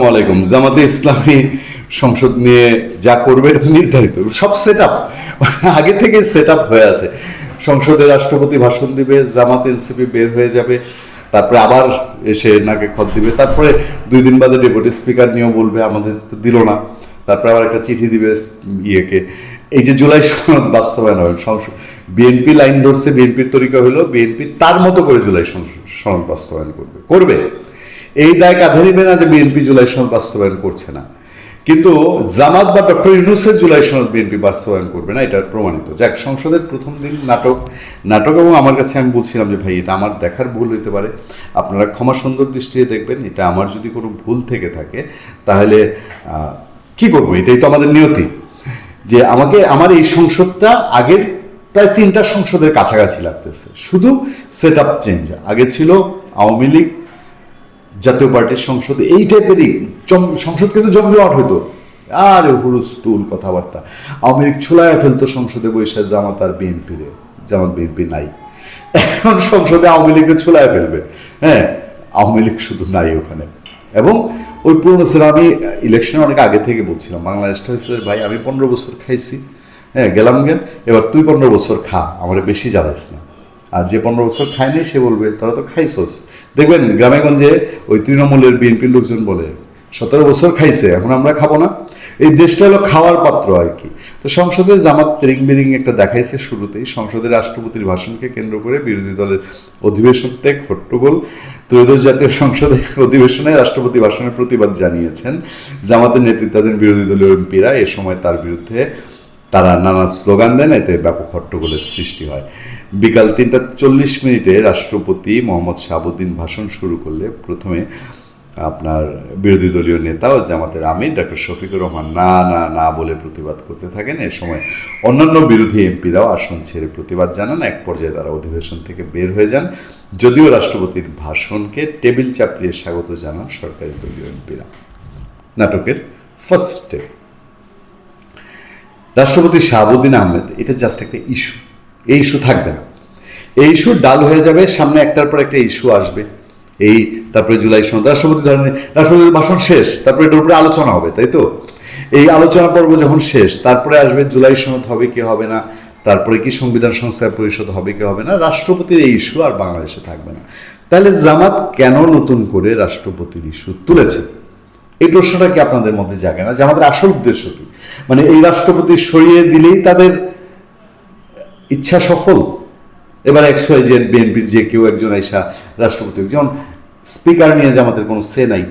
আসসালামু আলাইকুম। জামাতে ইসলামী সংসদ নিয়ে যা করবে এটা তো নির্ধারিত, সব সেট আপ আগে থেকে সেট আপ হয়ে আছে। সংসদে রাষ্ট্রপতি ভাষণ দিবে, জামাত এনসিপি বের হয়ে যাবে, তারপরে আবার এসে নাকে খত দিবে, তারপরে 2 দিন বাদে ডেপুটি স্পিকার নিয়েও বলবে আমাদের তো দিল না, তারপরে আবার একটা চিঠি দিবে ইয়েকে। এই যে জুলাই সনদ বাস্তবায়ন হবে, বিএনপি লাইন ধরছে, বিএনপির তরিকা হলো বিএনপি তার মতো করে জুলাই সনদ বাস্তবায়ন করবে। এই দায় কাঁধে নিবে না যে বিএনপি জুলাই সনদ বাস্তবায়ন করছে না, কিন্তু জামাত বা ডক্টর ইউনূসের জুলাই সনদ বিএনপি বাস্তবায়ন করবে না, এটা প্রমাণিত। যাক, সংসদের প্রথম দিন নাটক এবং আমার কাছে আমি বলছিলাম যে ভাই এটা আমার দেখার ভুল হইতে পারে, আপনারা ক্ষমা সুন্দর দৃষ্টিতে দেখবেন। এটা আমার যদি কোনো ভুল থেকে থাকে তাহলে কি করবো, এটাই তো আমাদের নিয়তি, যে আমার এই সংসদটা আগের প্রায় 3টা সংসদের কাছাকাছি লাগতেছে, শুধু সেট আপ চেঞ্জ। আগে ছিল আওয়ামী লীগ জাতীয় পার্টির সংসদ, এই টাইপেরই সংসদ কিন্তু জমজমাট হইতো, আর হুলস্থুল কথাবার্তা। আওয়ামী লীগ ছুলায় ফেলতো সংসদে বসে জামাত আর বিএনপি রে, জামাত বিএনপি নাই, এখন সংসদে আওয়ামী লীগকে ছুলায় ফেলবে। হ্যাঁ, আওয়ামী লীগ শুধু নাই ওখানে। এবং ওই পুরনো ছিল, আমি ইলেকশনে অনেক আগে থেকে বলছিলাম বাংলাদেশটা হয়েছে ভাই আমি 15 বছর খাইছি, হ্যাঁ গেলাম গে, এবার তুই 15 বছর খা, আমার বেশি জ্বালাইস না। আর যে 15 বছর খায় নাই সে বলবে তোরা তো খাইছস। দেখবেন গ্রামেগঞ্জে ওই তৃণমূলের বিএনপির লোকজন বলে 17 বছর খাইছে, এখন আমরা খাবো না। এই দেশটা হলো খাওয়ার পাত্র আর কি। তো সংসদে জামাত রিং বিরিং একটা দেখাইছে শুরুতেই। সংসদে রাষ্ট্রপতির ভাষণকে কেন্দ্র করে বিরোধী দলের অধিবেশন ত্যাগ হট্টগোল। ত্রয়োদশ জাতীয় সংসদের অধিবেশনে রাষ্ট্রপতি ভাষণের প্রতিবাদ জানিয়েছেন জামাতের নেতৃত্বাধীন বিরোধী দলীয় এমপিরা। এ সময় তার বিরুদ্ধে তারা নানা স্লোগান দেন, এতে ব্যাপক হট্টগোলের সৃষ্টি হয়। বিকাল 3টা 40 রাষ্ট্রপতি মোহাম্মদ শাহাবুদ্দিন ভাষণ শুরু করলে প্রথমে আপনার বিরোধী দলীয় নেতা ও জামাতের আমির ডক্টর শফিকুর রহমান না না না বলে প্রতিবাদ করতে থাকেন। এ সময় অন্যান্য বিরোধী এমপিরাও আসন ছেড়ে প্রতিবাদ জানান। এক পর্যায়ে তারা অধিবেশন থেকে বের হয়ে যান, যদিও রাষ্ট্রপতির ভাষণকে টেবিল চাপড়িয়ে স্বাগত জানান সরকারি দলীয় এমপিরা। নাটকের ফার্স্ট স্টেপ, রাষ্ট্রপতি শাহাবুদ্দিন আহমেদ, এটা জাস্ট একটা ইস্যু, এই ইস্যু থাকবে না, এই ইস্যু ডাল হয়ে যাবে, সামনে একটার পর একটা ইস্যু আসবে। এই তারপরে জুলাই সনদ, রাষ্ট্রপতির ভাষণ শেষ, তারপরে এটার উপরে আলোচনা হবে, তাই তো? এই আলোচনা পর্ব যখন শেষ, তারপরে আসবে জুলাই সনদ হবে কি হবে না, তারপরে কি সংবিধান সংস্কার পরিষদ হবে কি হবে না। রাষ্ট্রপতির এই ইস্যু আর বাংলাদেশে থাকবে না। তাহলে জামাত কেন নতুন করে রাষ্ট্রপতির ইস্যু তুলেছে, এই প্রশ্নটা কি আপনাদের মধ্যে জাগে না যে আমাদের আসল উদ্দেশ্য কি? মানে এই রাষ্ট্রপতি সরিয়ে দিলেই তাদের ইচ্ছা সফল? এবার XYZ বিএনপির যে কেউ একজন আইসা রাষ্ট্রপতি, যেমন স্পিকার নিয়ে জামাতের কোনো সে নাই,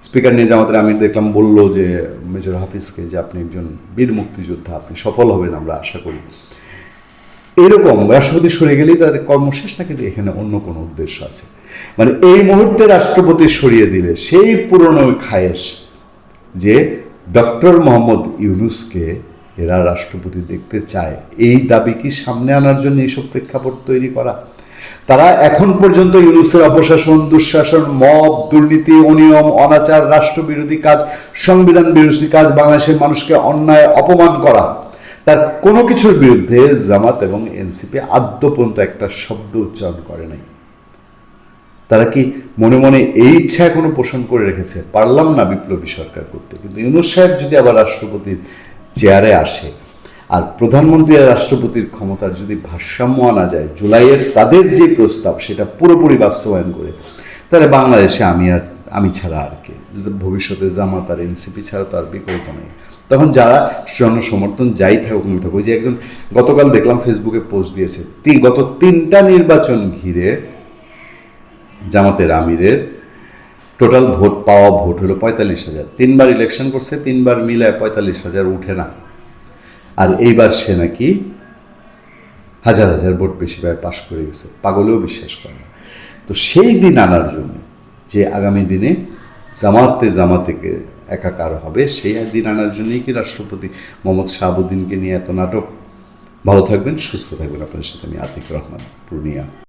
স্পিকার নিয়ে জামাতের আমি দেখলাম বলল যে মেজর হাফিজকে যে আপনি একজন বীর মুক্তিযোদ্ধা, আপনি সফল হবেন আমরা আশা করি। এরকম রাষ্ট্রপতি সরে গেলেই তাদের কর্ম শেষ না, কিন্তু এখানে অন্য কোনো উদ্দেশ্য আছে। মানে এই মুহূর্তে রাষ্ট্রপতি সরিয়ে দিলে সেই পুরনো খায়েশ যে ডক্টর মোহাম্মদ ইউনূসকে এরা রাষ্ট্রপতি দেখতে চায়, এই দাবি কি সামনে আনার জন্য এইসব প্রেক্ষাপট তৈরি করা? তারা এখন পর্যন্ত ইউনূসের অপশাসন, দুঃশাসন, মব, দুর্নীতি, অনিয়ম, অনাচার, রাষ্ট্রবিরোধী কাজ, সংবিধান বিরোধী কাজ, বাংলাদেশের মানুষকে অন্যায় অপমান করা, তার কোনো কিছুর বিরুদ্ধে জামাত এবং এনসিপি আদ্য পর্যন্ত একটা শব্দ উচ্চারণ করে নাই। তারা কি মনে মনে এই ইচ্ছা এখনো পোষণ করে রেখেছে পারলাম না বিপ্লবী সরকার করতে? কিন্তু ইউনূস সাহেব যদি আবার রাষ্ট্রপতির চেয়ারে আসে আর প্রধানমন্ত্রী আর রাষ্ট্রপতির ক্ষমতার যদি ভারসাম্য আনা যায়, জুলাইয়ের তাদের যে প্রস্তাব সেটা পুরোপুরি বাস্তবায়ন করে, তাহলে বাংলাদেশে আমি ছাড়া আর কে, ভবিষ্যতে জামাত আর এনসিপি ছাড়া তো আর বিকল্প নেই। তখন যারা জনসমর্থন যাই থাকুক না থাকুক, যে একজন গতকাল দেখলাম ফেসবুকে পোস্ট দিয়েছে, গত 3টা নির্বাচন ঘিরে জামাতের আমিরের টোটাল পাওয়া ভোট হলো 45,000। 3বার ইলেকশন করছে, 3বার মিলায় 45,000 উঠে না। আর এইবার সে নাকি হাজার হাজার ভোট বেশি পায় পাশ করে গেছে, পাগলেও বিশ্বাস করে না। তো সেই দিন আনার জন্য, যে আগামী দিনে জামাতেকে একাকার হবে, সেই দিন আনার জন্যই কি রাষ্ট্রপতি মোহাম্মদ শাহাবুদ্দিনকে নিয়ে এত নাটক? ভালো থাকবেন, সুস্থ থাকবেন। আপনার সাথে আমি আতিক রহমান, পূর্ণিয়া।